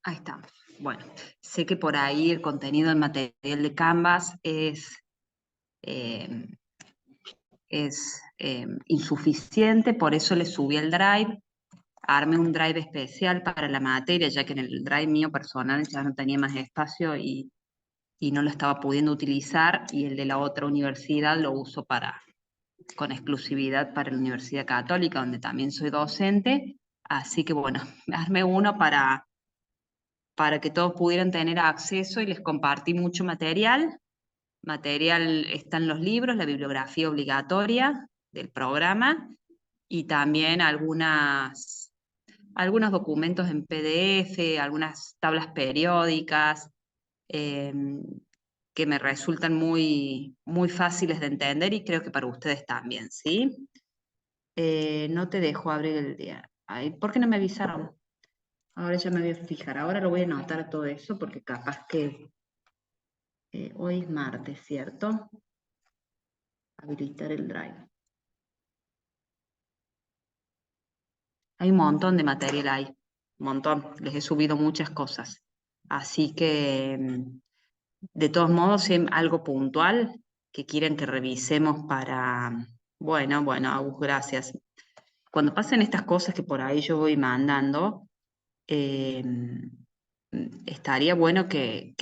Ahí estamos. Bueno, sé que por ahí el contenido del material de Canvas eh, es insuficiente, por eso le subí el drive, armé un drive especial para la materia, ya que en el drive mío personal ya no tenía más espacio y no lo estaba pudiendo utilizar, y el de la otra universidad lo uso con exclusividad para la Universidad Católica, donde también soy docente, así que bueno, armé uno para que todos pudieran tener acceso y les compartí mucho material. Material están los libros, la bibliografía obligatoria del programa y también algunos documentos en PDF, algunas tablas periódicas eh, que me resultan muy fáciles de entender y creo que para ustedes también, ¿sí? No te dejo abrir el día. Ay, ¿por qué no me avisaron? Ahora ya me voy a fijar, ahora lo voy a anotar todo eso porque capaz que hoy es martes, ¿cierto? Habilitar el drive. Hay un montón de material ahí, un montón. Les he subido muchas cosas. Así que, de todos modos, si hay algo puntual que quieren que revisemos bueno, Agus, gracias. Cuando pasen estas cosas que por ahí yo voy mandando, eh, estaría bueno que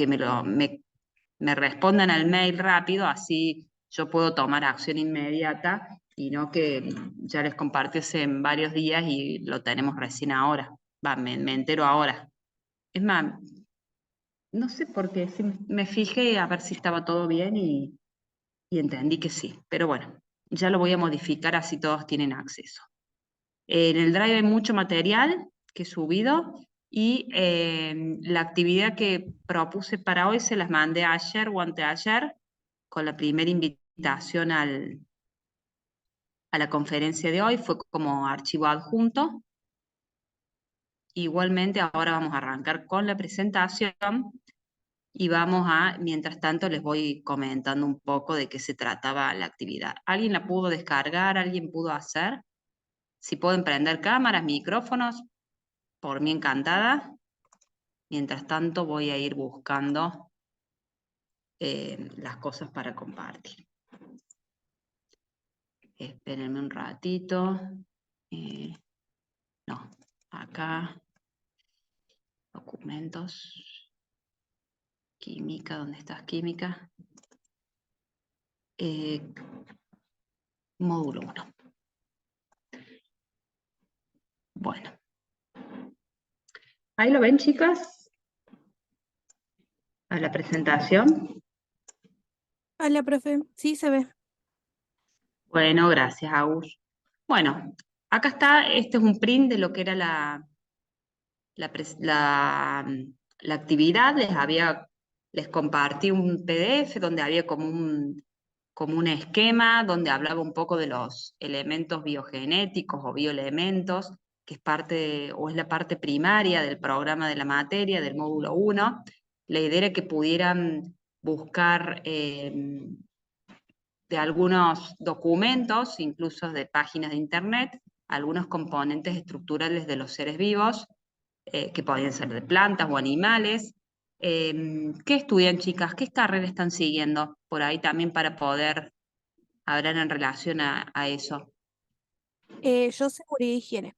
me respondan al mail rápido, así yo puedo tomar acción inmediata y no que ya les compartí hace varios días y lo tenemos recién ahora. Me entero ahora. Es más, no sé por qué, sí, me fijé a ver si estaba todo bien y entendí que sí, pero bueno, ya lo voy a modificar así todos tienen acceso. En el Drive hay mucho material que he subido y la actividad que propuse para hoy se las mandé ayer o anteayer con la primera invitación a la conferencia de hoy, fue como archivo adjunto. Igualmente ahora vamos a arrancar con la presentación y mientras tanto les voy comentando un poco de qué se trataba la actividad. ¿Alguien la pudo descargar? ¿Alguien pudo hacer? Si pueden prender cámaras, micrófonos, por mí encantada. Mientras tanto voy a ir buscando las cosas para compartir. Espérenme un ratito. No, acá, documentos, química, ¿dónde estás, química? Módulo 1. Bueno. ¿Ahí lo ven, chicas? A la presentación. Hola, profe. Sí, se ve. Bueno, gracias, Agus. Bueno, acá está, este es un print de lo que era la, pres- la, mm, la actividad. Les compartí un PDF donde había como un esquema donde hablaba un poco de los elementos biogenéticos o bioelementos, que es o es la parte primaria del programa de la materia, del módulo 1. La idea era que pudieran buscar de algunos documentos, incluso de páginas de internet, algunos componentes estructurales de los seres vivos, que podían ser de plantas o animales. ¿Qué estudian, chicas? ¿Qué carrera están siguiendo? Por ahí también para poder hablar en relación a eso. Yo seguridad y higiene.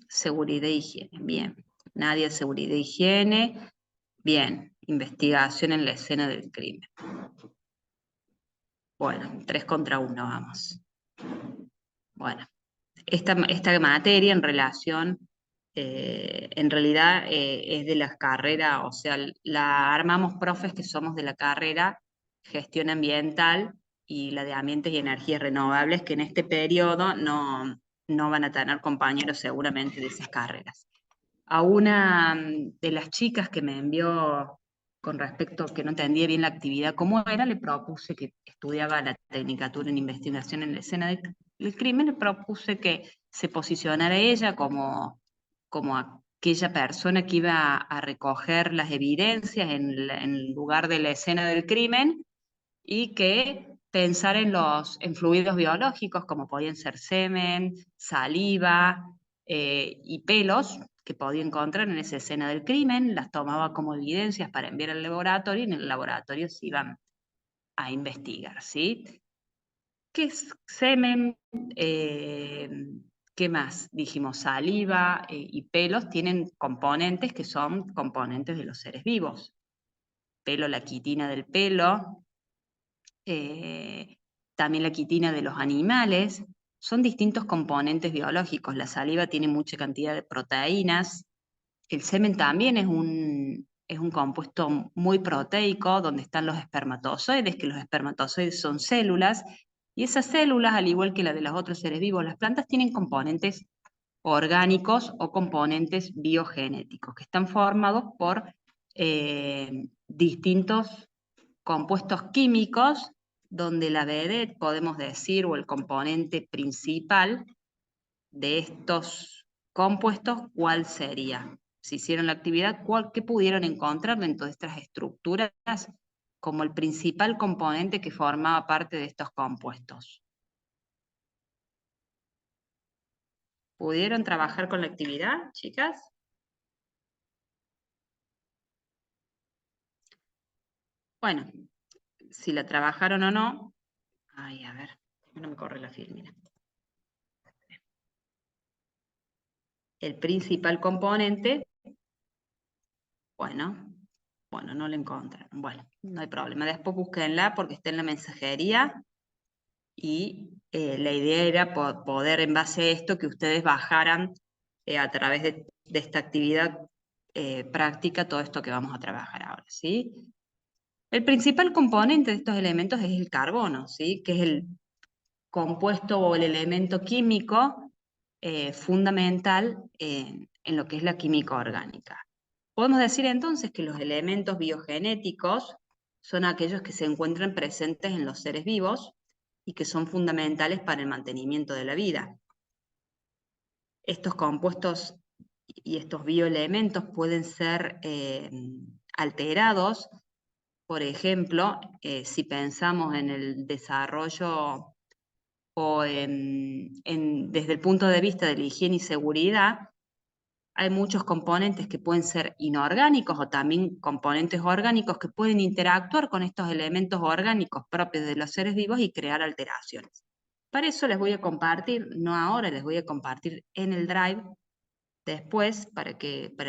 Seguridad e higiene, bien. Nadie seguridad e higiene, bien. Investigación en la escena del crimen. Bueno, 3 contra 1, vamos. Bueno, esta materia en realidad es de las carreras, o sea, la armamos profes que somos de la carrera Gestión Ambiental y la de Ambientes y Energías Renovables, que en este periodo no van a tener compañeros seguramente de esas carreras. A una de las chicas que me envió con respecto a que no entendía bien la actividad cómo era, le propuse que estudiaba la Tecnicatura en Investigación en la Escena del Crimen, le propuse que se posicionara ella como aquella persona que iba a recoger las evidencias en el lugar de la escena del crimen y que pensar en fluidos biológicos como podían ser semen, saliva y pelos, que podía encontrar en esa escena del crimen, las tomaba como evidencias para enviar al laboratorio y en el laboratorio se iban a investigar, ¿sí? ¿Qué es semen? ¿Qué más? Dijimos saliva y pelos tienen componentes que son componentes de los seres vivos. Pelo, la quitina del pelo, también la quitina de los animales, son distintos componentes biológicos. La saliva tiene mucha cantidad de proteínas. El semen también es un compuesto muy proteico, donde están los espermatozoides, que los espermatozoides son células, y esas células, al igual que la de los otros seres vivos, las plantas tienen componentes orgánicos o componentes biogenéticos, que están formados por distintos compuestos químicos, donde la vedette, podemos decir, o el componente principal de estos compuestos, ¿cuál sería? Si hicieron la actividad, ¿qué pudieron encontrar dentro de estas estructuras como el principal componente que formaba parte de estos compuestos? ¿Pudieron trabajar con la actividad, chicas? Bueno, si la trabajaron o no. Ay, a ver, no me corre la filmina. El principal componente, bueno, no la encontraron. Bueno, no hay problema. Después búsquenla porque está en la mensajería y la idea era poder, en base a esto, que ustedes bajaran a través de esta actividad práctica todo esto que vamos a trabajar ahora, ¿sí? El principal componente de estos elementos es el carbono, ¿sí? Que es el compuesto o el elemento químico fundamental en lo que es la química orgánica. Podemos decir entonces que los elementos biogenéticos son aquellos que se encuentran presentes en los seres vivos y que son fundamentales para el mantenimiento de la vida. Estos compuestos y estos bioelementos pueden ser alterados, por ejemplo, si pensamos en el desarrollo o desde el punto de vista de la higiene y seguridad, hay muchos componentes que pueden ser inorgánicos o también componentes orgánicos que pueden interactuar con estos elementos orgánicos propios de los seres vivos y crear alteraciones. Para eso les voy a compartir, no ahora, les voy a compartir en el Drive después para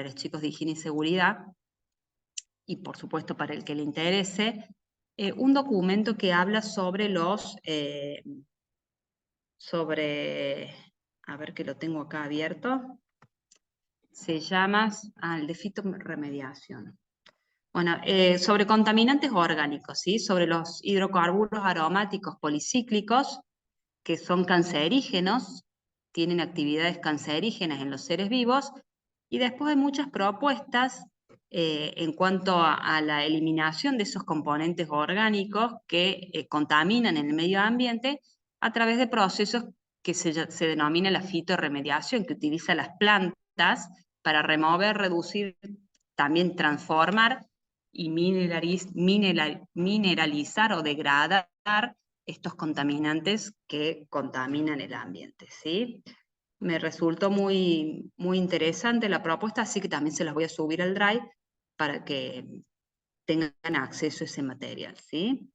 los chicos de higiene y seguridad y por supuesto para el que le interese, un documento que habla sobre a ver que lo tengo acá abierto, se llama, el de fitoremediación. Bueno, sobre contaminantes orgánicos, ¿sí? Sobre los hidrocarburos aromáticos policíclicos, que son cancerígenos, tienen actividades cancerígenas en los seres vivos, y después hay muchas propuestas en cuanto a la eliminación de esos componentes orgánicos que contaminan en el medio ambiente a través de procesos que se denomina la fitorremediación, que utiliza las plantas para remover, reducir, también transformar y mineralizar o degradar estos contaminantes que contaminan el ambiente, ¿sí? Me resultó muy, muy interesante la propuesta, así que también se las voy a subir al Drive para que tengan acceso a ese material, ¿sí?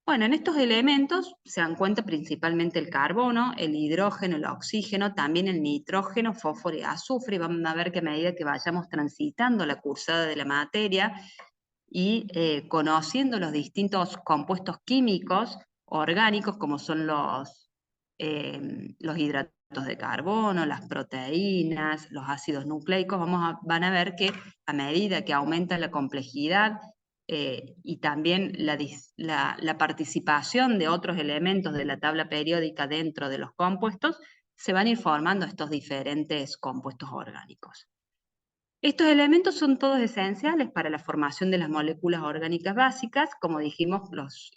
Bueno, en estos elementos se dan cuenta principalmente el carbono, el hidrógeno, el oxígeno, también el nitrógeno, fósforo y azufre, y vamos a ver que a medida que vayamos transitando la cursada de la materia y conociendo los distintos compuestos químicos orgánicos, como son los hidratos de carbono, las proteínas, los ácidos nucleicos, van a ver que a medida que aumenta la complejidad y también la participación de otros elementos de la tabla periódica dentro de los compuestos, se van a ir formando estos diferentes compuestos orgánicos. Estos elementos son todos esenciales para la formación de las moléculas orgánicas básicas, como dijimos, los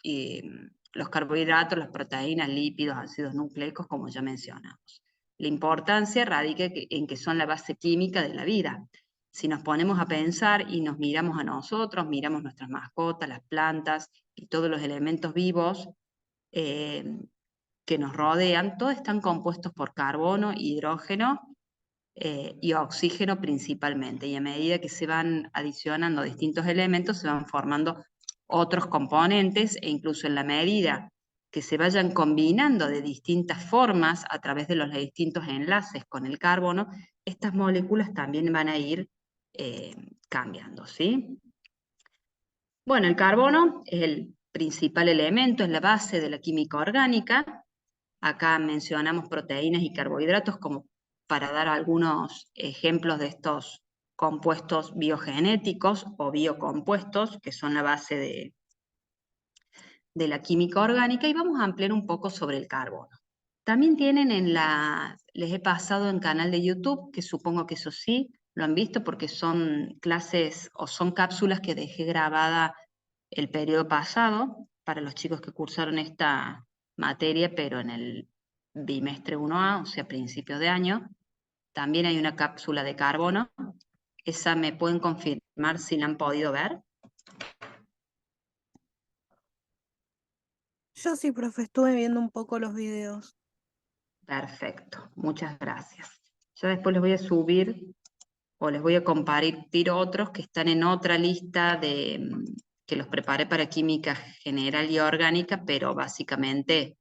carbohidratos, las proteínas, lípidos, ácidos nucleicos, como ya mencionamos. La importancia radica en que son la base química de la vida. Si nos ponemos a pensar y nos miramos a nosotros, miramos nuestras mascotas, las plantas y todos los elementos vivos que nos rodean, todos están compuestos por carbono, hidrógeno y oxígeno principalmente. Y a medida que se van adicionando distintos elementos, se van formando otros componentes, e incluso en la medida que se vayan combinando de distintas formas a través de los distintos enlaces con el carbono, estas moléculas también van a ir cambiando, ¿sí? Bueno, el carbono es el principal elemento, es la base de la química orgánica. Acá mencionamos proteínas y carbohidratos como para dar algunos ejemplos de estos compuestos biogenéticos o biocompuestos, que son la base de la química orgánica, y vamos a ampliar un poco sobre el carbono. También tienen les he pasado en canal de YouTube, que supongo que eso sí, lo han visto porque son clases o son cápsulas que dejé grabada el periodo pasado para los chicos que cursaron esta materia, pero en el bimestre 1A, o sea, principios de año. También hay una cápsula de carbono. Esa me pueden confirmar si la han podido ver. Yo sí, profe, estuve viendo un poco los videos. Perfecto, muchas gracias. Yo después les voy a subir o les voy a compartir otros que están en otra lista que los preparé para química general y orgánica, pero básicamente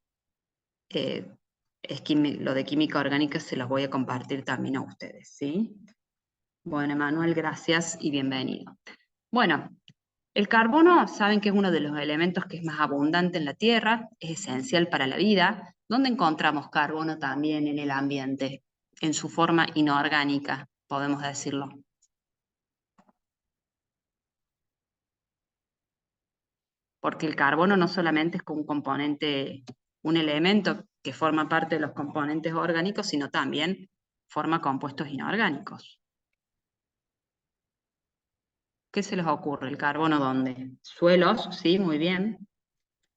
lo de química orgánica se los voy a compartir también a ustedes, ¿sí? Bueno, Emanuel, gracias y bienvenido. Bueno, el carbono, saben que es uno de los elementos que es más abundante en la Tierra, es esencial para la vida. ¿Dónde encontramos carbono también en el ambiente? En su forma inorgánica, podemos decirlo. Porque el carbono no solamente es un componente, un elemento que forma parte de los componentes orgánicos, sino también forma compuestos inorgánicos. ¿Qué se les ocurre? ¿El carbono dónde? Suelos, sí, muy bien,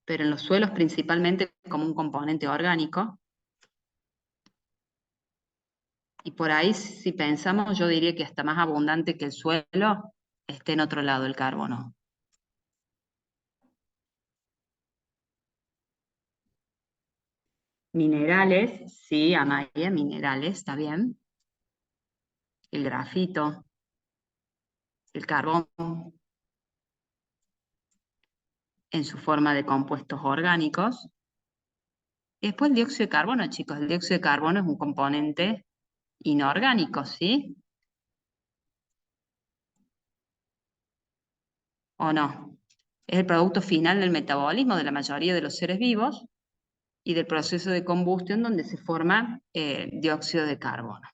pero en los suelos principalmente como un componente orgánico. Y por ahí, si pensamos, yo diría que hasta más abundante que el suelo, esté en otro lado el carbono. Minerales, sí, Amaya, minerales, está bien. El grafito, el carbón, en su forma de compuestos orgánicos. Y después el dióxido de carbono, chicos, el dióxido de carbono es un componente inorgánico, ¿sí? ¿O no? Es el producto final del metabolismo de la mayoría de los seres vivos y del proceso de combustión donde se forma dióxido de carbono.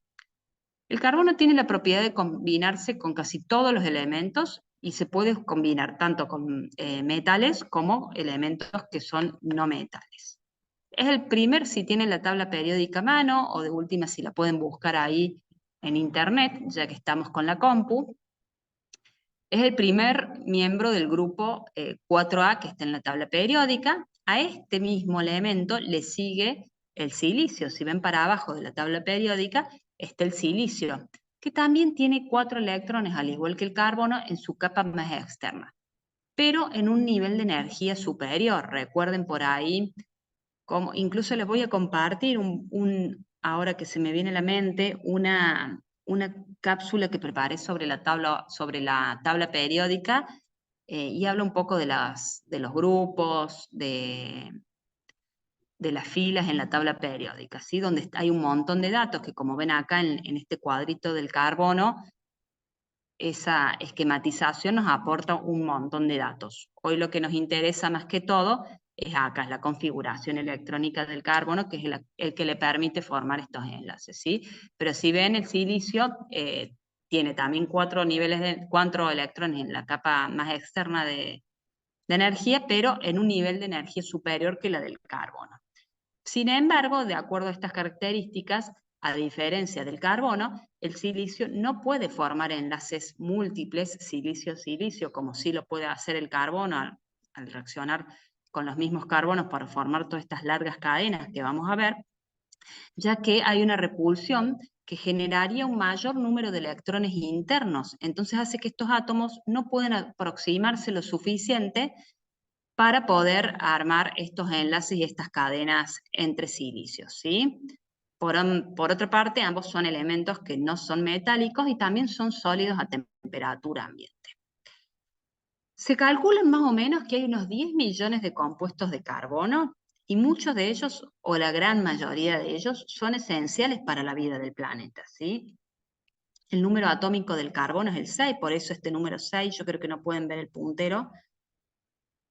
El carbono tiene la propiedad de combinarse con casi todos los elementos y se puede combinar tanto con metales como elementos que son no metales. Es el primer, si tienen la tabla periódica a mano, o de última si la pueden buscar ahí en internet, ya que estamos con la compu, es el primer miembro del grupo 4A que está en la tabla periódica. A este mismo elemento le sigue el silicio. Si ven para abajo de la tabla periódica, está el silicio, que también tiene 4 electrones, al igual que el carbono, en su capa más externa, pero en un nivel de energía superior. Recuerden por ahí, como, incluso les voy a compartir ahora que se me viene a la mente, una cápsula que preparé sobre la tabla periódica, y habla un poco de los grupos, de las filas en la tabla periódica, ¿sí? Donde hay un montón de datos que, como ven acá en este cuadrito del carbono, esa esquematización nos aporta un montón de datos. Hoy lo que nos interesa más que todo es acá, es la configuración electrónica del carbono, que es el que le permite formar estos enlaces, ¿sí? Pero si ven, el silicio tiene también 4 electrones en la capa más externa de energía, pero en un nivel de energía superior que la del carbono. Sin embargo, de acuerdo a estas características, a diferencia del carbono, el silicio no puede formar enlaces múltiples silicio-silicio, como sí lo puede hacer el carbono al reaccionar con los mismos carbonos para formar todas estas largas cadenas que vamos a ver, ya que hay una repulsión que generaría un mayor número de electrones internos. Entonces hace que estos átomos no puedan aproximarse lo suficiente para poder armar estos enlaces y estas cadenas entre silicios, ¿sí? Por otra parte, ambos son elementos que no son metálicos y también son sólidos a temperatura ambiente. Se calculan más o menos que hay unos 10 millones de compuestos de carbono y muchos de ellos, o la gran mayoría de ellos, son esenciales para la vida del planeta, ¿sí? El número atómico del carbono es el 6, por eso este número 6, yo creo que no pueden ver el puntero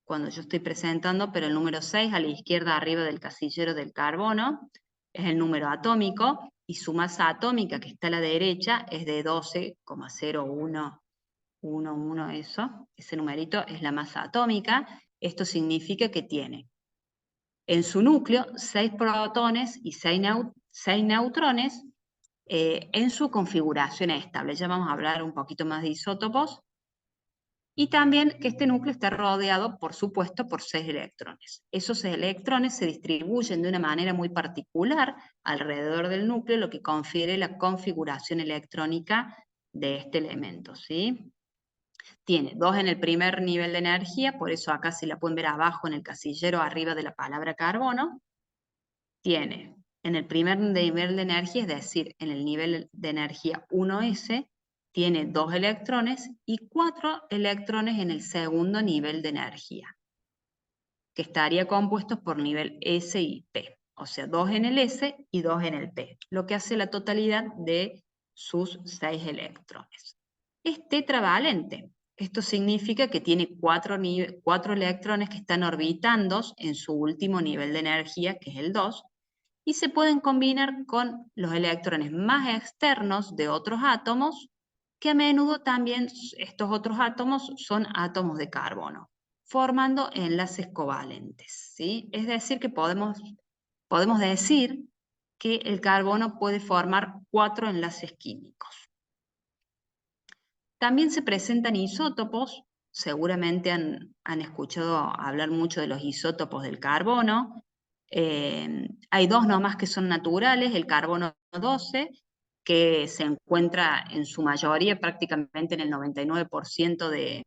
cuando yo estoy presentando, pero el número 6 a la izquierda arriba del casillero del carbono es el número atómico y su masa atómica que está a la derecha es de 12,0111, eso, ese numerito es la masa atómica. Esto significa que tiene en su núcleo 6 protones y 6 neutrones en su configuración estable. Ya vamos a hablar un poquito más de isótopos. Y también que este núcleo está rodeado, por supuesto, por 6 electrones. Esos electrones se distribuyen de una manera muy particular alrededor del núcleo, lo que confiere la configuración electrónica de este elemento, ¿sí? Tiene 2 en el primer nivel de energía, por eso acá se la pueden ver abajo en el casillero, arriba de la palabra carbono. Tiene en el primer nivel de energía, es decir, en el nivel de energía 1s, tiene 2 electrones y 4 electrones en el segundo nivel de energía, que estaría compuesto por nivel S y P, o sea, 2 en el S y 2 en el P, lo que hace la totalidad de sus 6 electrones. Es tetravalente. Esto significa que tiene 4 electrones que están orbitando en su último nivel de energía, que es el 2, y se pueden combinar con los electrones más externos de otros átomos, que a menudo también estos otros átomos son átomos de carbono, formando enlaces covalentes, ¿sí? Es decir, que podemos decir que el carbono puede formar 4 enlaces químicos. También se presentan isótopos, seguramente han escuchado hablar mucho de los isótopos del carbono. Hay 2 nomás que son naturales, el carbono 12, que se encuentra en su mayoría, prácticamente en el 99% de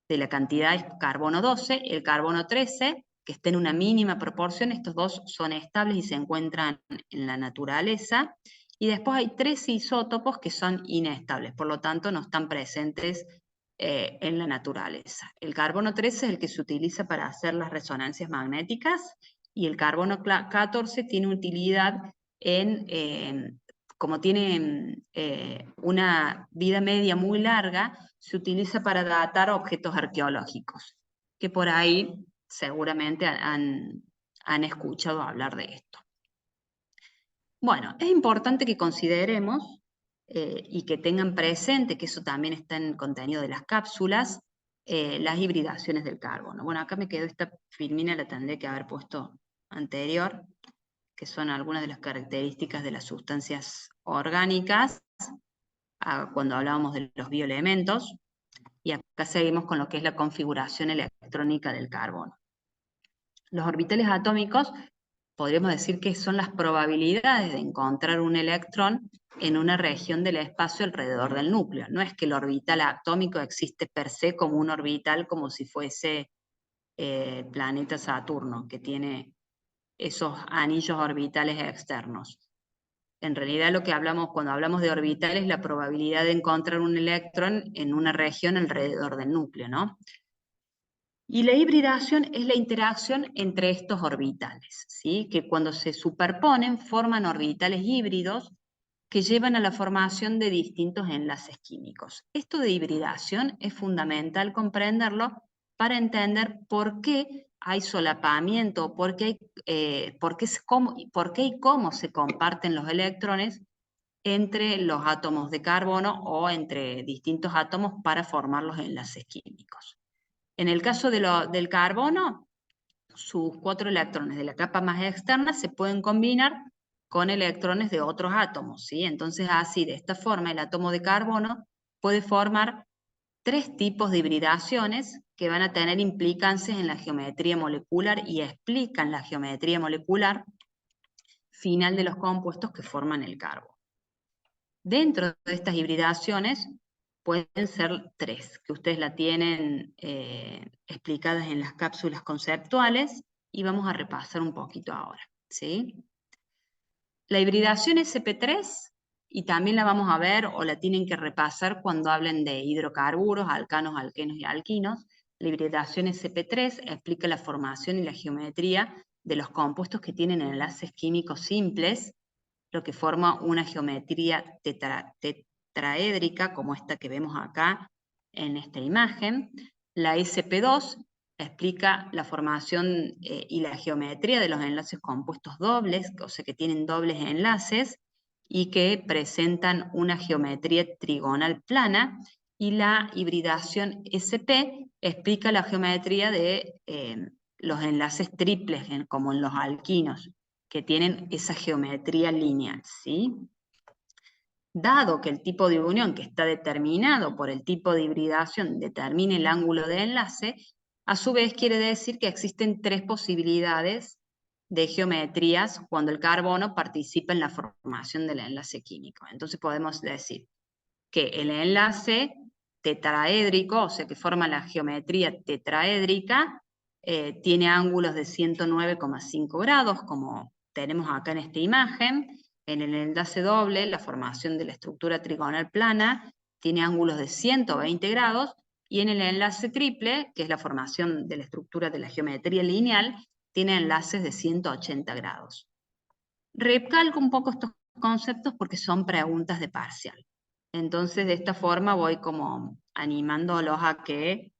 la cantidad es carbono 12, el carbono 13, que está en una mínima proporción, estos 2 son estables y se encuentran en la naturaleza, y después hay 3 isótopos que son inestables, por lo tanto no están presentes en la naturaleza. El carbono 13 es el que se utiliza para hacer las resonancias magnéticas, y el carbono 14 tiene utilidad como tiene una vida media muy larga, se utiliza para datar objetos arqueológicos, que por ahí seguramente han escuchado hablar de esto. Bueno, es importante que consideremos y que tengan presente, que eso también está en el contenido de las cápsulas, las hibridaciones del carbono. Bueno, acá me quedó esta filmina, la tendré que haber puesto anterior, que son algunas de las características de las sustancias orgánicas, cuando hablábamos de los bioelementos, y acá seguimos con lo que es la configuración electrónica del carbono. Los orbitales atómicos podríamos decir que son las probabilidades de encontrar un electrón en una región del espacio alrededor del núcleo. No es que el orbital atómico existe per se como un orbital, como si fuese el planeta Saturno, que tiene esos anillos orbitales externos. En realidad lo que hablamos cuando hablamos de orbital es la probabilidad de encontrar un electrón en una región alrededor del núcleo, ¿no? Y la hibridación es la interacción entre estos orbitales, ¿sí? Que cuando se superponen forman orbitales híbridos que llevan a la formación de distintos enlaces químicos. Esto de hibridación es fundamental comprenderlo para entender por qué hay solapamiento, por qué y cómo se comparten los electrones entre los átomos de carbono o entre distintos átomos para formar los enlaces químicos. En el caso del carbono, sus 4 electrones de la capa más externa se pueden combinar con electrones de otros átomos, ¿sí? Entonces, así, de esta forma, el átomo de carbono puede formar 3 tipos de hibridaciones que van a tener implicancias en la geometría molecular y explican la geometría molecular final de los compuestos que forman el carbono. Dentro de estas hibridaciones pueden ser 3, que ustedes la tienen explicadas en las cápsulas conceptuales y vamos a repasar un poquito ahora, ¿sí? La hibridación sp3, y también la vamos a ver o la tienen que repasar cuando hablen de hidrocarburos, alcanos, alquenos y alquinos. La hibridación sp3 explica la formación y la geometría de los compuestos que tienen enlaces químicos simples, lo que forma una geometría tetraédrica, como esta que vemos acá en esta imagen. La sp2 explica la formación y la geometría de los enlaces compuestos dobles, o sea que tienen dobles enlaces y que presentan una geometría trigonal plana, y la hibridación sp explica la geometría de los enlaces triples, como en los alquinos, que tienen esa geometría lineal, ¿sí? Dado que el tipo de unión que está determinado por el tipo de hibridación determina el ángulo de enlace, a su vez quiere decir que existen tres posibilidades de geometrías cuando el carbono participa en la formación del enlace químico. Entonces podemos decir que el enlace tetraédrico, o sea que forma la geometría tetraédrica, tiene ángulos de 109,5 grados, como tenemos acá en esta imagen. En el enlace doble, la formación de la estructura trigonal plana tiene ángulos de 120 grados, y en el enlace triple, que es la formación de la estructura de la geometría lineal, tiene enlaces de 180 grados. Recalco un poco estos conceptos porque son preguntas de parcial. Entonces, de esta forma voy como animándolos a que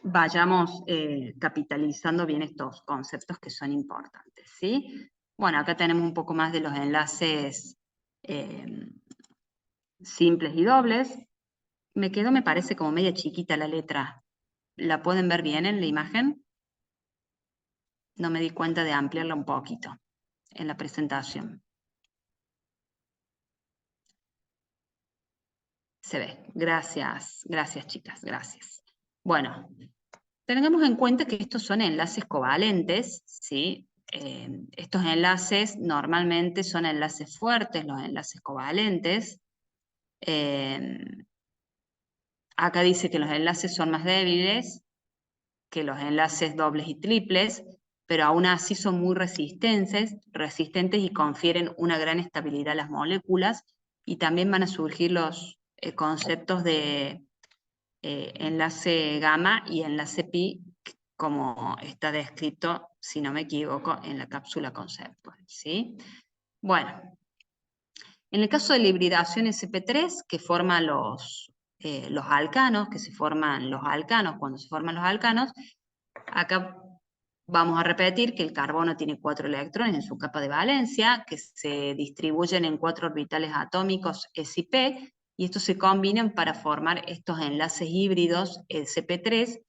vayamos capitalizando bien estos conceptos que son importantes, ¿sí? Bueno, acá tenemos un poco más de los enlaces simples y dobles. Me quedó, me parece, como media chiquita la letra. ¿La pueden ver bien en la imagen? No me di cuenta de ampliarla un poquito en la presentación. Se ve. Gracias, gracias chicas, gracias. Bueno, tengamos en cuenta que estos son enlaces covalentes, ¿sí? Estos enlaces normalmente son enlaces fuertes, los enlaces covalentes. Acá dice que los enlaces son más débiles que los enlaces dobles y triples, pero aún así son muy resistentes y confieren una gran estabilidad a las moléculas, y también van a surgir los conceptos de enlace gamma y enlace pi, como está descrito, si no me equivoco, en la cápsula conceptual, ¿sí? Bueno, en el caso de la hibridación sp3, que forma los alcanos, que se forman los alcanos, cuando se forman los alcanos, acá vamos a repetir que el carbono tiene 4 electrones en su capa de valencia, que se distribuyen en 4 orbitales atómicos s y p, y estos se combinan para formar estos enlaces híbridos sp3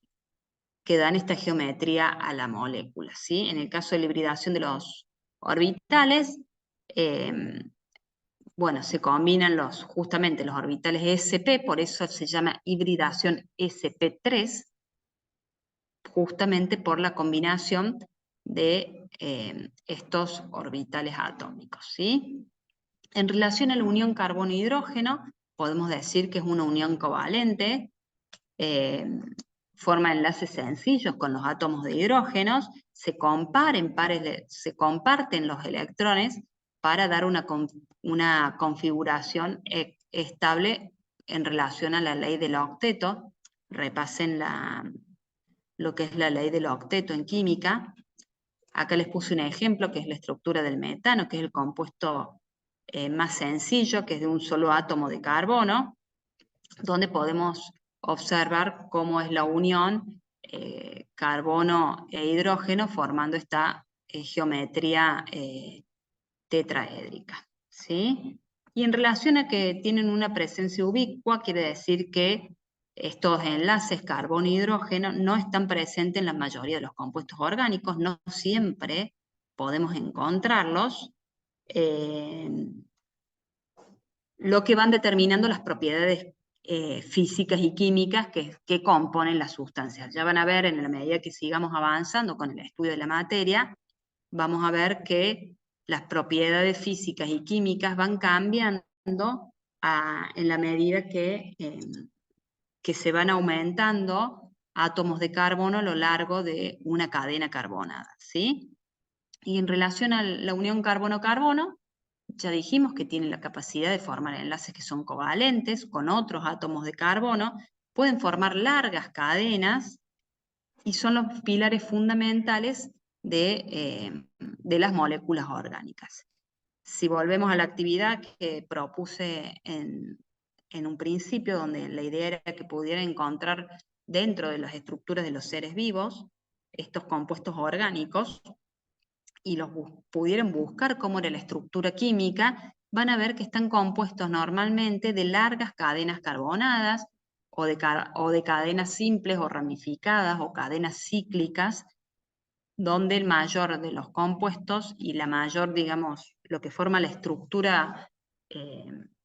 que dan esta geometría a la molécula, ¿sí? En el caso de la hibridación de los orbitales, bueno, se combinan justamente los orbitales sp, por eso se llama hibridación sp3, justamente por la combinación de estos orbitales atómicos, ¿sí? En relación a la unión carbono-hidrógeno, podemos decir que es una unión covalente, forma enlaces sencillos con los átomos de hidrógenos, se comparten los electrones para dar una configuración estable en relación a la ley del octeto. Repasen lo que es la ley del octeto en química. Acá les puse un ejemplo que es la estructura del metano, que es el compuesto más sencillo, que es de un solo átomo de carbono, donde podemos observar cómo es la unión carbono e hidrógeno formando esta geometría tetraédrica, ¿sí? Y en relación a que tienen una presencia ubicua, quiere decir que estos enlaces carbono-hidrógeno no están presentes en la mayoría de los compuestos orgánicos, no siempre podemos encontrarlos, lo que van determinando las propiedades físicas y químicas que componen las sustancias. Ya van a ver, en la medida que sigamos avanzando con el estudio de la materia, vamos a ver que las propiedades físicas y químicas van cambiando en la medida que se van aumentando átomos de carbono a lo largo de una cadena carbonada, ¿sí? Y en relación a la unión carbono-carbono, ya dijimos que tiene la capacidad de formar enlaces que son covalentes con otros átomos de carbono, pueden formar largas cadenas y son los pilares fundamentales de las moléculas orgánicas. Si volvemos a la actividad que propuse en un principio, donde la idea era que pudiera encontrar dentro de las estructuras de los seres vivos estos compuestos orgánicos y los pudieran buscar cómo era la estructura química, van a ver que están compuestos normalmente de largas cadenas carbonadas o de cadenas simples o ramificadas o cadenas cíclicas, donde el mayor de los compuestos y la mayor, digamos, lo que forma la estructura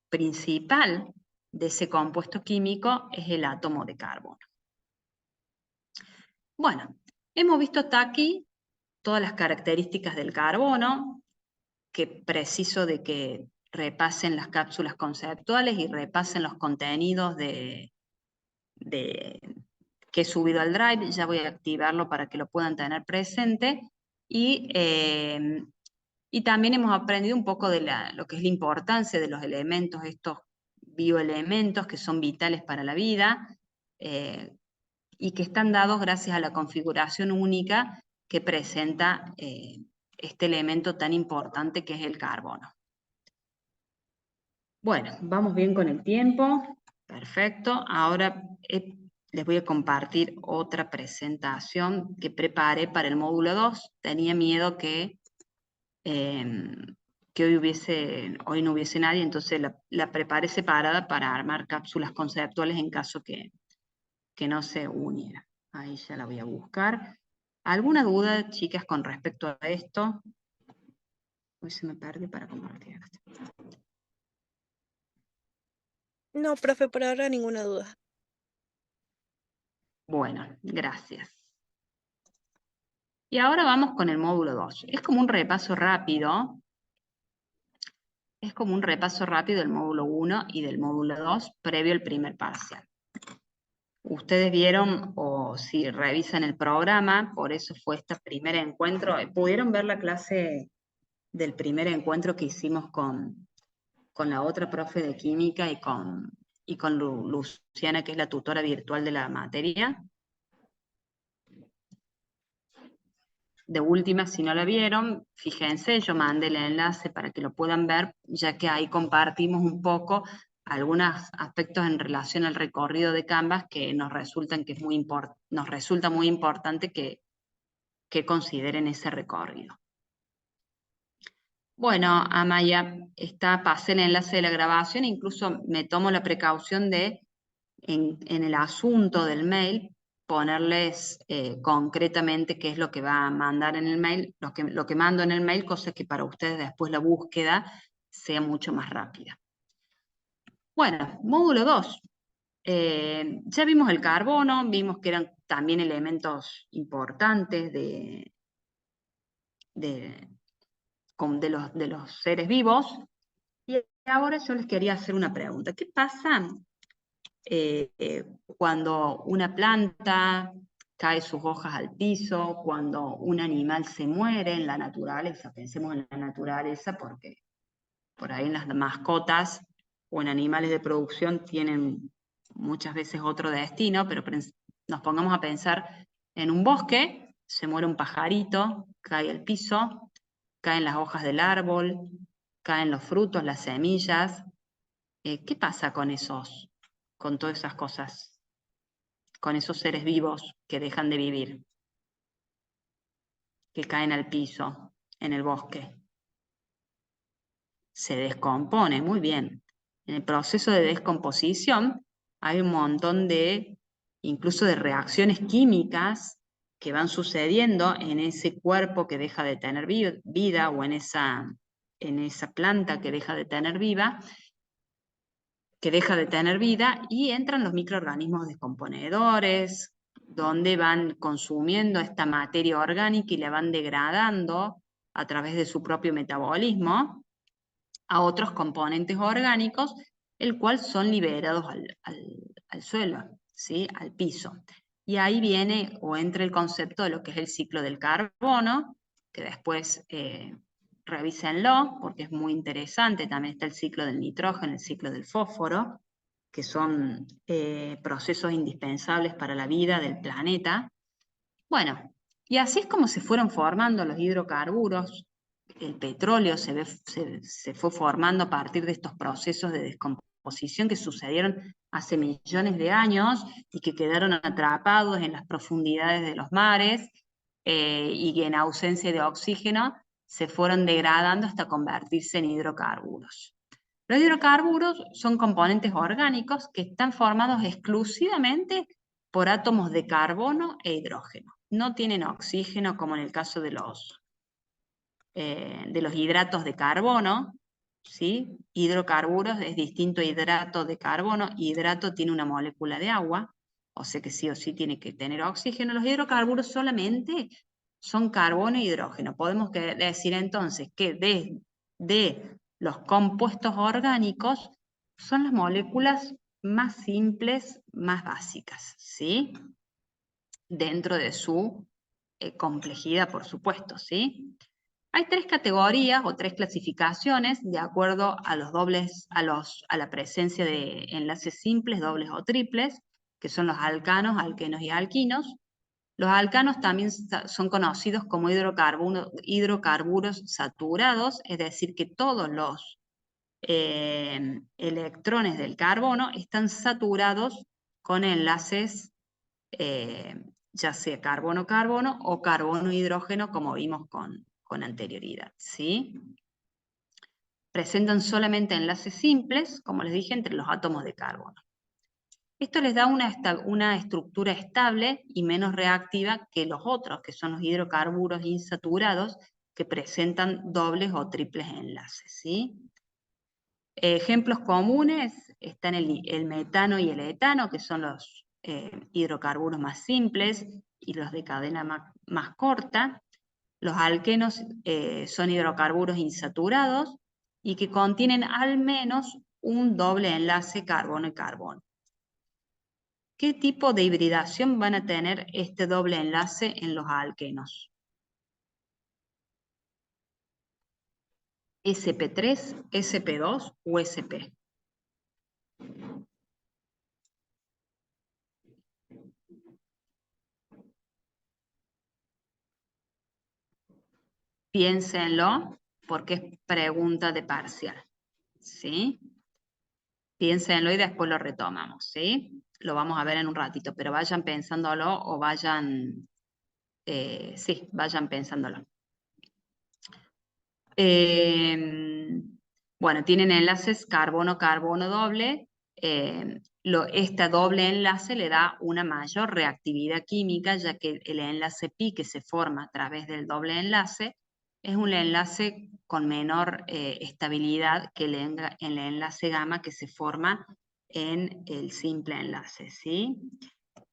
principal de ese compuesto químico es el átomo de carbono. Bueno, hemos visto hasta aquí todas las características del carbono, que preciso de que repasen las cápsulas conceptuales y repasen los contenidos que he subido al Drive. Ya voy a activarlo para que lo puedan tener presente. Y también hemos aprendido un poco de lo que es la importancia de los elementos, estos bioelementos que son vitales para la vida y que están dados gracias a la configuración única que presenta este elemento tan importante que es el carbono. Bueno, vamos bien con el tiempo. Perfecto. Ahora les voy a compartir otra presentación que preparé para el módulo 2. Tenía miedo que hoy no hubiese nadie, entonces la preparé separada para armar cápsulas conceptuales en caso que no se uniera. Ahí ya la voy a buscar. ¿Alguna duda, chicas, con respecto a esto? Hoy se me perdió para compartir. No, profe, por ahora ninguna duda. Bueno, gracias. Y ahora vamos con el módulo 2. Es como un repaso rápido. Es como un repaso rápido del módulo 1 y del módulo 2 previo al primer parcial. Ustedes vieron, o si revisan el programa, por eso fue este primer encuentro, pudieron ver la clase del primer encuentro que hicimos con la otra profe de química y con Luciana, que es la tutora virtual de la materia. De última, si no la vieron, fíjense, yo mandé el enlace para que lo puedan ver, ya que ahí compartimos un poco algunos aspectos en relación al recorrido de Canvas que nos resulta muy importante que consideren ese recorrido. Bueno, Amaya, pasé el enlace de la grabación, incluso me tomo la precaución de, en el asunto del mail, ponerles concretamente qué es lo que va a mandar en el mail, lo que mando en el mail, cosa que para ustedes después la búsqueda sea mucho más rápida. Bueno, módulo 2. Ya vimos el carbono, vimos que eran también elementos importantes de los seres vivos. Y ahora yo les quería hacer una pregunta. ¿Qué pasa cuando una planta cae sus hojas al piso, cuando un animal se muere en la naturaleza? Pensemos en la naturaleza porque por ahí en las mascotas o en animales de producción tienen muchas veces otro destino, pero nos pongamos a pensar en un bosque, se muere un pajarito, cae al piso, caen las hojas del árbol, caen los frutos, las semillas. ¿Qué pasa con todas esas cosas, con esos seres vivos que dejan de vivir, que caen al piso en el bosque? Se descompone, muy bien. En el proceso de descomposición hay un montón incluso de reacciones químicas que van sucediendo en ese cuerpo que deja de tener vida o en esa planta que deja de tener vida, y entran los microorganismos descomponedores, donde van consumiendo esta materia orgánica y la van degradando a través de su propio metabolismo a otros componentes orgánicos, el cual son liberados al suelo, ¿sí? Al piso. Y ahí viene o entra el concepto de lo que es el ciclo del carbono, que después revísenlo, porque es muy interesante. También está el ciclo del nitrógeno, el ciclo del fósforo, que son procesos indispensables para la vida del planeta. Bueno, y así es como se fueron formando los hidrocarburos. El petróleo se fue formando a partir de estos procesos de descomposición que sucedieron hace millones de años y que quedaron atrapados en las profundidades de los mares y que en ausencia de oxígeno se fueron degradando hasta convertirse en hidrocarburos. Los hidrocarburos son componentes orgánicos que están formados exclusivamente por átomos de carbono e hidrógeno. No tienen oxígeno como en el caso de los hidratos de carbono, ¿sí? Hidrocarburos es distinto a hidrato de carbono. Hidrato tiene una molécula de agua, o sea que sí o sí tiene que tener oxígeno. Los hidrocarburos solamente son carbono e hidrógeno. Podemos decir entonces que de los compuestos orgánicos son las moléculas más simples, más básicas, ¿sí? Dentro de su complejidad, por supuesto, ¿sí? Hay tres categorías o tres clasificaciones de acuerdo a los dobles, a la presencia de enlaces simples, dobles o triples, que son los alcanos, alquenos y alquinos. Los alcanos también son conocidos como hidrocarburos saturados, es decir, que todos los electrones del carbono están saturados con enlaces ya sea carbono-carbono o carbono-hidrógeno, como vimos con anterioridad, ¿sí? Presentan solamente enlaces simples, como les dije, entre los átomos de carbono. Esto les da una estructura estable y menos reactiva que los otros, que son los hidrocarburos insaturados, que presentan dobles o triples enlaces, ¿sí? Ejemplos comunes están el metano y el etano, que son los hidrocarburos más simples y los de cadena más corta. Los alquenos son hidrocarburos insaturados y que contienen al menos un doble enlace carbono y carbono. ¿Qué tipo de hibridación van a tener este doble enlace en los alquenos? SP3, SP2 o SP. Piénsenlo, porque es pregunta de parcial, ¿sí? Piénsenlo y después lo retomamos, ¿sí? Lo vamos a ver en un ratito, pero vayan pensándolo o vayan, sí, vayan pensándolo. Bueno, tienen enlaces carbono-carbono doble. Este doble enlace le da una mayor reactividad química, ya que el enlace pi que se forma a través del doble enlace es un enlace con menor estabilidad que el enlace gamma que se forma en el simple enlace, ¿sí?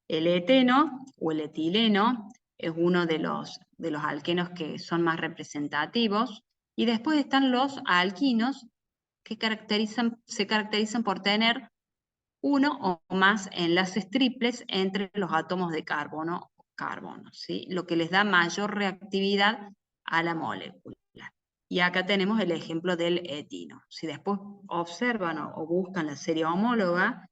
El eteno o el etileno es uno de los alquenos que son más representativos, y después están los alquinos que se caracterizan por tener uno o más enlaces triples entre los átomos de carbono, ¿sí? Lo que les da mayor reactividad a la molécula. Y acá tenemos el ejemplo del etino. Si después observan o buscan la serie homóloga,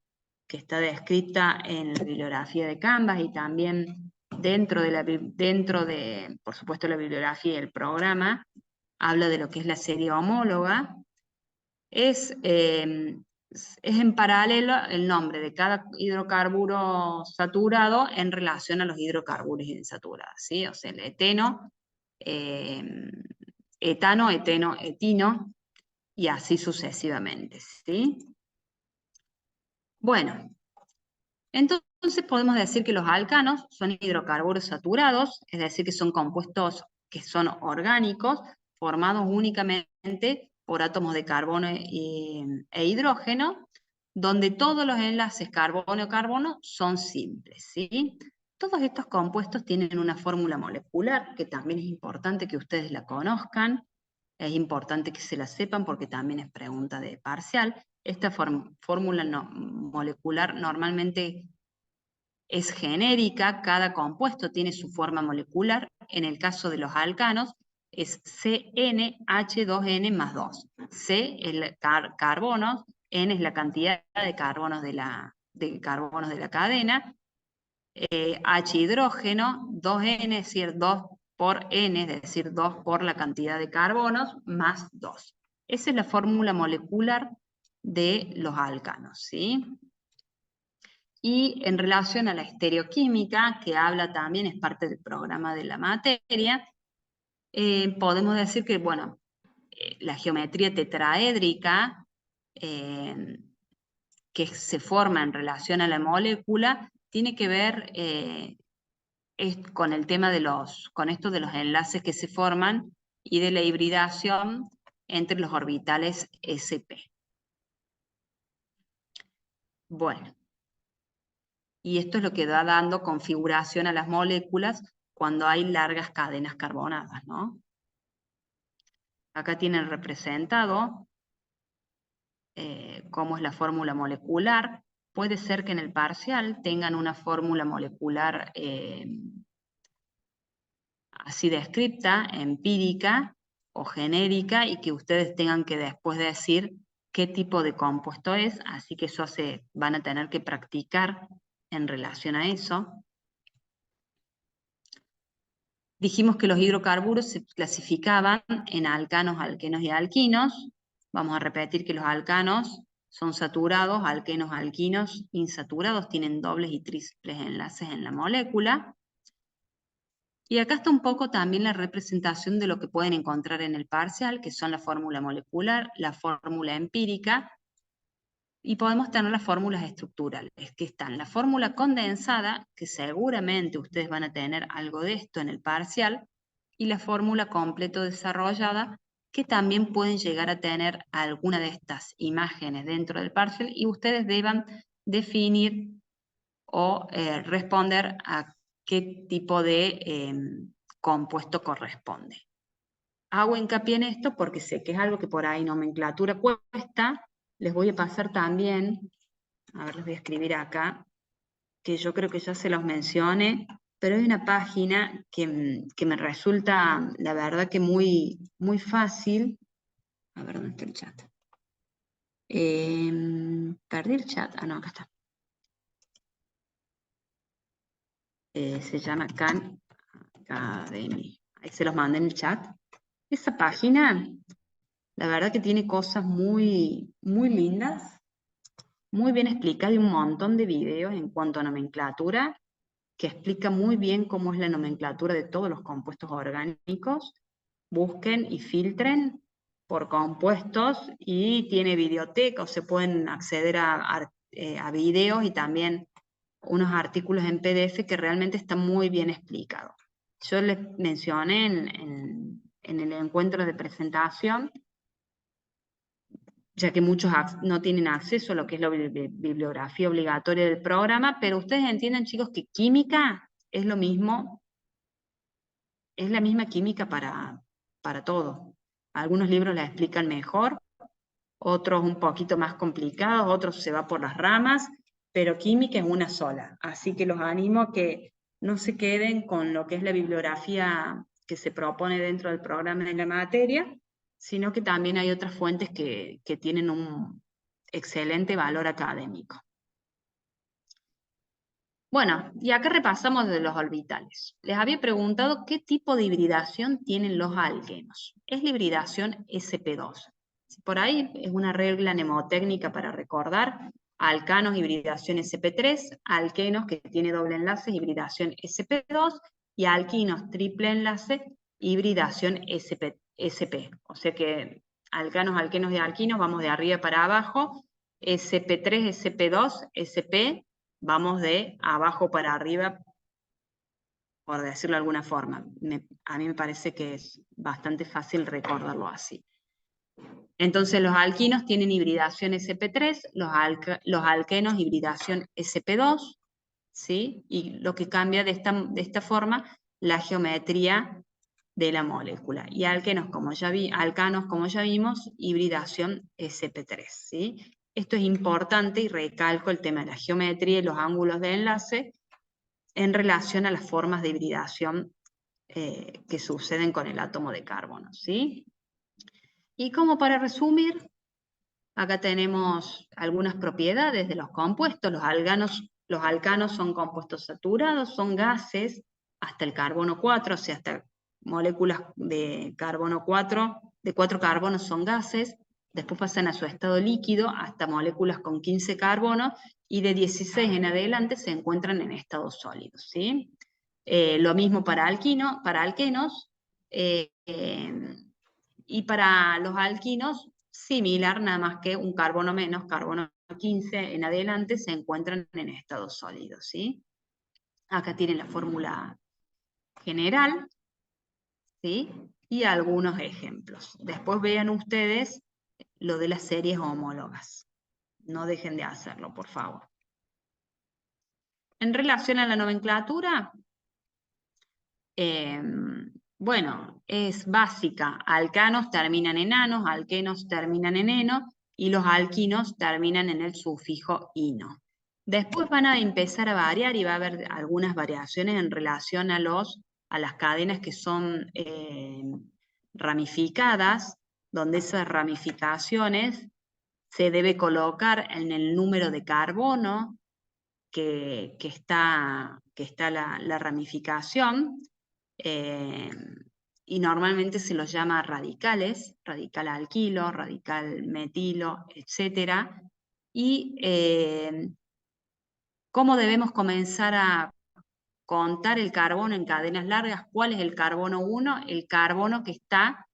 que está descrita en la bibliografía de Canvas y también dentro de, por supuesto, la bibliografía del programa, habla de lo que es la serie homóloga. Es en paralelo el nombre de cada hidrocarburo saturado en relación a los hidrocarburos insaturados, ¿sí? O sea, el eteno, etano, eteno, etino, y así sucesivamente, ¿sí? Bueno, entonces podemos decir que los alcanos son hidrocarburos saturados, es decir, que son compuestos que son orgánicos, formados únicamente por átomos de carbono e hidrógeno, donde todos los enlaces carbono-carbono son simples, ¿sí? Todos estos compuestos tienen una fórmula molecular, que también es importante que ustedes la conozcan, es importante que se la sepan porque también es pregunta de parcial. Esta fórmula molecular normalmente es genérica, cada compuesto tiene su forma molecular. En el caso de los alcanos, es CnH2n más 2. C es carbonos, N es la cantidad de carbonos de la cadena, H hidrógeno, 2N, es decir, 2 por N, es decir, 2 por la cantidad de carbonos, más 2. Esa es la fórmula molecular de los alcanos, ¿sí? Y en relación a la estereoquímica, que habla también, es parte del programa de la materia, podemos decir que, bueno, la geometría tetraédrica, que se forma en relación a la molécula, tiene que ver con el tema con esto de los enlaces que se forman y de la hibridación entre los orbitales sp. Bueno, y esto es lo que va dando configuración a las moléculas cuando hay largas cadenas carbonadas, ¿no? Acá tienen representado cómo es la fórmula molecular. Puede ser que en el parcial tengan una fórmula molecular así descripta, empírica o genérica, y que ustedes tengan que después decir qué tipo de compuesto es, así que eso van a tener que practicar en relación a eso. Dijimos que los hidrocarburos se clasificaban en alcanos, alquenos y alquinos. Vamos a repetir que los alcanos son saturados, alquenos, alquinos, insaturados, tienen dobles y triples enlaces en la molécula. Y acá está un poco también la representación de lo que pueden encontrar en el parcial, que son la fórmula molecular, la fórmula empírica, y podemos tener las fórmulas estructurales, que están la fórmula condensada, que seguramente ustedes van a tener algo de esto en el parcial, y la fórmula completo desarrollada, que también pueden llegar a tener alguna de estas imágenes dentro del parcial, y ustedes deban definir o responder a qué tipo de compuesto corresponde. Hago hincapié en esto porque sé que es algo que por ahí nomenclatura cuesta. Les voy a pasar también, a ver, les voy a escribir acá, que yo creo que ya se los mencioné, pero hay una página que me resulta, la verdad, que muy, muy fácil. A ver, ¿dónde está el chat? Perdí el chat. Ah, no, acá está. Se llama Khan Academy. Ahí se los mandé en el chat. Esa página, la verdad que tiene cosas muy, muy lindas, muy bien explicadas, y un montón de videos en cuanto a nomenclatura, que explica muy bien cómo es la nomenclatura de todos los compuestos orgánicos. Busquen y filtren por compuestos, y tiene videoteca, o se pueden acceder a videos y también unos artículos en PDF que realmente están muy bien explicados. Yo les mencioné en el encuentro de presentación, ya que muchos no tienen acceso a lo que es la bibliografía obligatoria del programa, pero ustedes entienden, chicos, que química es lo mismo, es la misma química para todo. Algunos libros la explican mejor, otros un poquito más complicados, otros se va por las ramas, pero química es una sola. Así que los animo a que no se queden con lo que es la bibliografía que se propone dentro del programa de la materia, sino que también hay otras fuentes que tienen un excelente valor académico. Bueno, y acá repasamos de los orbitales. Les había preguntado qué tipo de hibridación tienen los alquenos. Es la hibridación sp2. Por ahí es una regla mnemotécnica para recordar: alcanos, hibridación sp3, alquenos, que tiene doble enlace, hibridación sp2, y alquinos, triple enlace, hibridación sp. O sea que alcanos, alquenos y alquinos vamos de arriba para abajo, sp3, sp2, sp, vamos de abajo para arriba, por decirlo de alguna forma. A mí me parece que es bastante fácil recordarlo así. Entonces los alquinos tienen hibridación sp3, los alquenos hibridación sp2, ¿sí? Y lo que cambia de esta forma la geometría de la molécula. Y alcanos, como ya vimos, hibridación sp3, ¿sí? Esto es importante, y recalco el tema de la geometría y los ángulos de enlace en relación a las formas de hibridación que suceden con el átomo de carbono, ¿sí? Y como para resumir, acá tenemos algunas propiedades de los compuestos. Los alcanos son compuestos saturados, son gases hasta el carbono 4, o sea, hasta moléculas de carbono 4, de 4 carbonos son gases, después pasan a su estado líquido hasta moléculas con 15 carbonos, y de 16 en adelante se encuentran en estados sólidos, ¿sí? Lo mismo para alquenos, y para los alquinos, similar, nada más que un carbono menos, carbono 15 en adelante, se encuentran en estados sólidos, ¿sí? Acá tienen la fórmula general, ¿sí? Y algunos ejemplos. Después vean ustedes lo de las series homólogas. No dejen de hacerlo, por favor. En relación a la nomenclatura, bueno, es básica. Alcanos terminan en anos, alquenos terminan en eno, y los alquinos terminan en el sufijo ino. Después van a empezar a variar y va a haber algunas variaciones en relación a las cadenas que son ramificadas, donde esas ramificaciones se debe colocar en el número de carbono que está la ramificación, y normalmente se los llama radicales, radical alquilo, radical metilo, etc. Y cómo debemos comenzar a contar el carbono en cadenas largas. ¿Cuál es el carbono 1? El carbono que está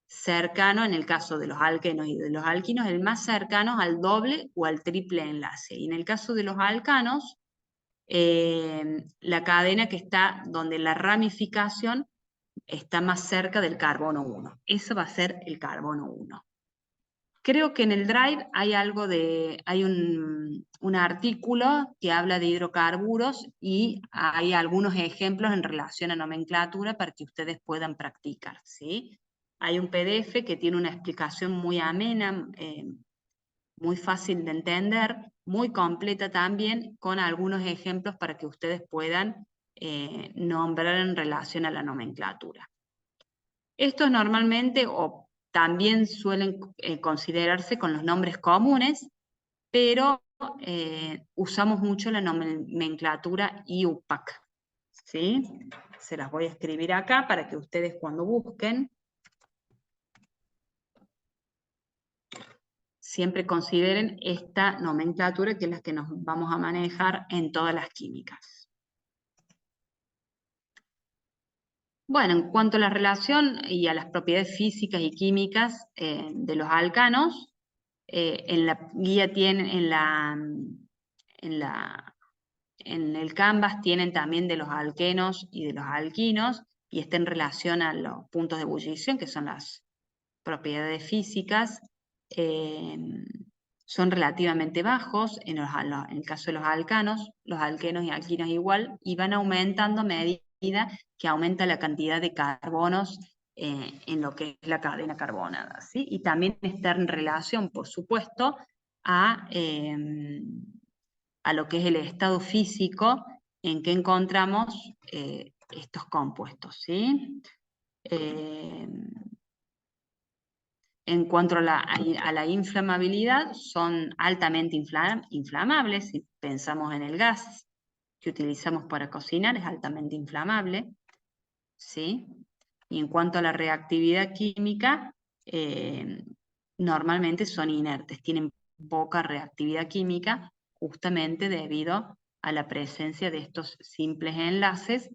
cercano, en el caso de los alquenos y de los alquinos, el más cercano al doble o al triple enlace. Y en el caso de los alcanos, la cadena que está donde la ramificación está más cerca del carbono 1. Eso va a ser el carbono 1. Creo que en el Drive hay un artículo que habla de hidrocarburos y hay algunos ejemplos en relación a nomenclatura para que ustedes puedan practicar, ¿sí? Hay un PDF que tiene una explicación muy amena, muy fácil de entender, muy completa también, con algunos ejemplos para que ustedes puedan nombrar en relación a la nomenclatura. Estos normalmente o también suelen considerarse con los nombres comunes, pero usamos mucho la nomenclatura IUPAC, ¿sí? Se las voy a escribir acá para que ustedes cuando busquen siempre consideren esta nomenclatura, que es la que nos vamos a manejar en todas las químicas. Bueno, en cuanto a la relación y a las propiedades físicas y químicas de los alcanos, en la guía tienen, en el Canvas tienen también de los alquenos y de los alquinos, y está en relación a los puntos de ebullición, que son las propiedades físicas. Son relativamente bajos en el caso de los alcanos, los alquenos y alquinos igual, y van aumentando a medida que aumenta la cantidad de carbonos en lo que es la cadena carbonada, ¿sí? Y también está en relación, por supuesto, a lo que es el estado físico en que encontramos estos compuestos, ¿sí? En cuanto a la inflamabilidad, son altamente inflamables. Si pensamos en el gas que utilizamos para cocinar, es altamente inflamable, ¿sí? Y en cuanto a la reactividad química, normalmente son inertes, tienen poca reactividad química, justamente debido a la presencia de estos simples enlaces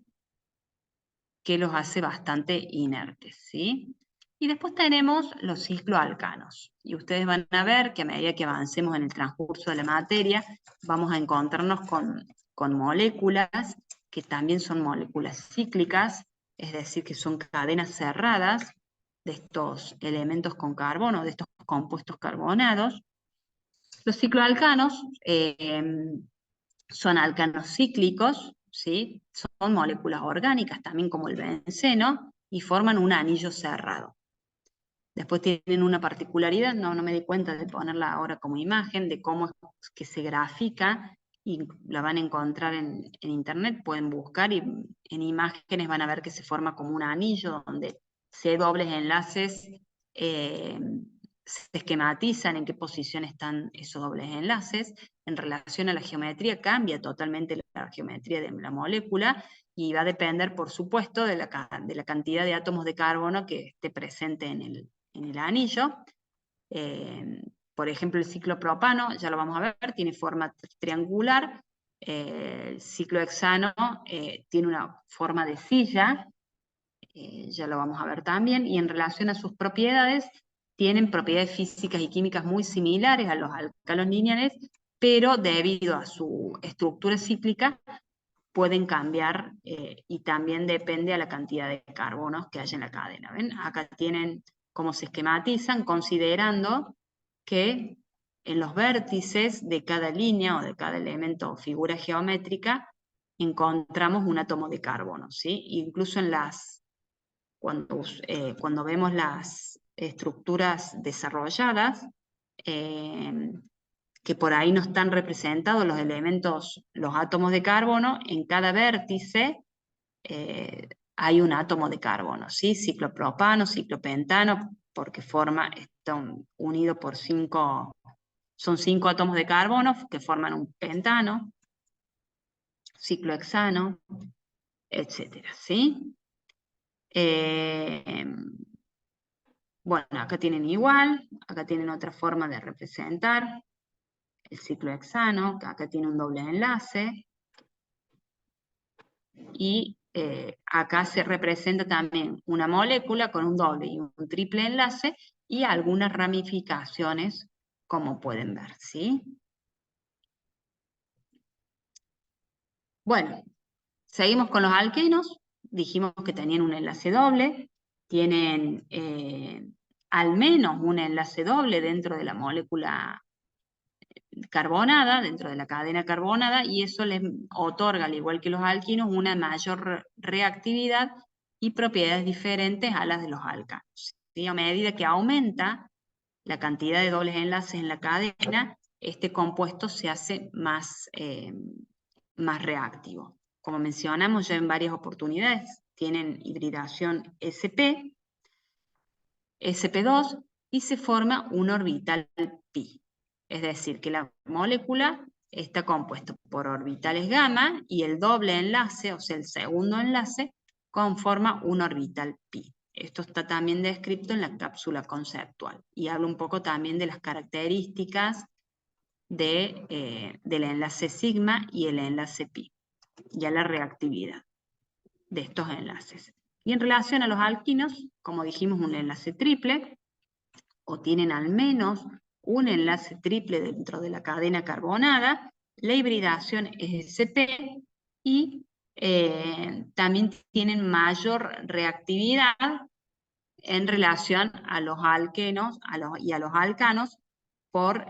que los hace bastante inertes, ¿sí? Y después tenemos los cicloalcanos. Y ustedes van a ver que a medida que avancemos en el transcurso de la materia, vamos a encontrarnos con moléculas que también son moléculas cíclicas, es decir, que son cadenas cerradas de estos elementos con carbono, de estos compuestos carbonados. Los cicloalcanos son alcanos cíclicos, ¿sí? Son moléculas orgánicas, también como el benceno, y forman un anillo cerrado. Después tienen una particularidad, no me di cuenta de ponerla ahora como imagen, de cómo es que se grafica y la van a encontrar en internet, pueden buscar y en imágenes van a ver que se forma como un anillo donde si hay dobles enlaces se esquematizan en qué posición están esos dobles enlaces. En relación a la geometría, cambia totalmente la geometría de la molécula y va a depender, por supuesto, de la cantidad de átomos de carbono que esté presente en el anillo. Por ejemplo, el ciclopropano, ya lo vamos a ver, tiene forma triangular. El ciclohexano tiene una forma de silla, ya lo vamos a ver también, y en relación a sus propiedades, tienen propiedades físicas y químicas muy similares a los alcalos lineales, pero debido a su estructura cíclica, pueden cambiar y también depende a la cantidad de carbonos que haya en la cadena. ¿Ven? Acá tienen cómo se esquematizan, considerando que en los vértices de cada línea o de cada elemento o figura geométrica encontramos un átomo de carbono, ¿sí? Incluso en cuando vemos las estructuras desarrolladas, que por ahí no están representados los elementos, los átomos de carbono, en cada vértice hay un átomo de carbono, ¿sí? Ciclopropano, ciclopentano, porque está unido por son 5 átomos de carbono que forman un pentano, ciclohexano, etcétera, ¿sí? Bueno, acá tienen igual, acá tienen otra forma de representar el ciclohexano, que acá tiene un doble enlace, y acá se representa también una molécula con un doble y un triple enlace y algunas ramificaciones, como pueden ver, ¿sí? Bueno, seguimos con los alquenos. Dijimos que tenían un enlace doble, tienen al menos un enlace doble dentro de la molécula carbonada, dentro de la cadena carbonada, y eso les otorga, al igual que los alquinos, una mayor reactividad y propiedades diferentes a las de los alcanos. ¿Sí? A medida que aumenta la cantidad de dobles enlaces en la cadena, este compuesto se hace más reactivo. Como mencionamos ya en varias oportunidades, tienen hibridación sp, sp2, y se forma un orbital pi. Es decir, que la molécula está compuesta por orbitales gamma y el doble enlace, o sea, el segundo enlace, conforma un orbital pi. Esto está también descrito en la cápsula conceptual y habla un poco también de las características del enlace sigma y el enlace pi, y a la reactividad de estos enlaces. Y en relación a los alquinos, como dijimos, un enlace triple, o tienen al menos un enlace triple dentro de la cadena carbonada, la hibridación es sp, y también tienen mayor reactividad en relación a los alquenos y a los alcanos por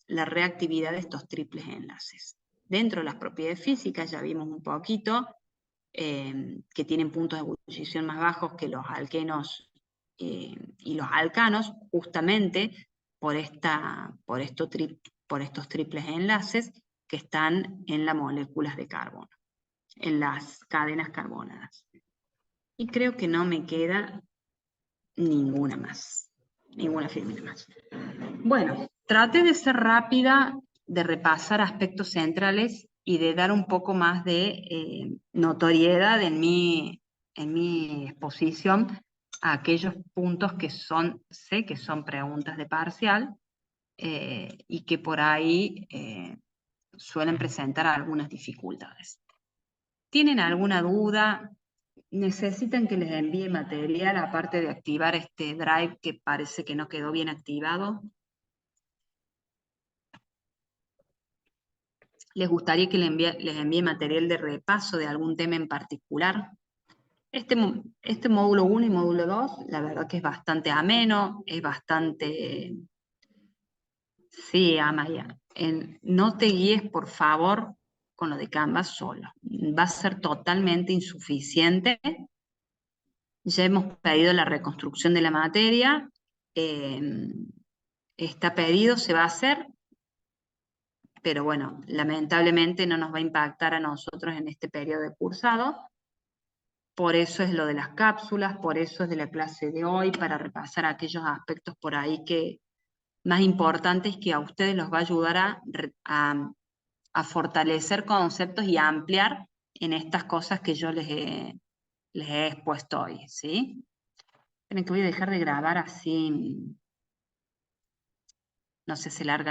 la reactividad de estos triples enlaces. Dentro de las propiedades físicas ya vimos un poquito que tienen puntos de ebullición más bajos que los alquenos y los alcanos, justamente por estos triples enlaces que están en las moléculas de carbono, en las cadenas carbonadas. Y creo que no me queda ninguna más, ninguna fórmula más. Bueno, traté de ser rápida, de repasar aspectos centrales y de dar un poco más de notoriedad en mi exposición a aquellos puntos que sé que son preguntas de parcial y que por ahí suelen presentar algunas dificultades. ¿Tienen alguna duda? ¿Necesitan que les envíe material aparte de activar este Drive que parece que no quedó bien activado? ¿Les gustaría que les envíe material de repaso de algún tema en particular? Este módulo 1 y módulo 2, la verdad que es bastante ameno, es bastante... Sí, Amaya, no te guíes, por favor, con lo de Canvas solo. Va a ser totalmente insuficiente. Ya hemos pedido la reconstrucción de la materia. Está pedido, se va a hacer, pero bueno, lamentablemente no nos va a impactar a nosotros en este periodo de cursado. Por eso es lo de las cápsulas, por eso es de la clase de hoy, para repasar aquellos aspectos por ahí que más importantes que a ustedes los va a ayudar a fortalecer conceptos y a ampliar en estas cosas que yo les he expuesto hoy, ¿sí? Esperen que voy a dejar de grabar así, no sé, se larga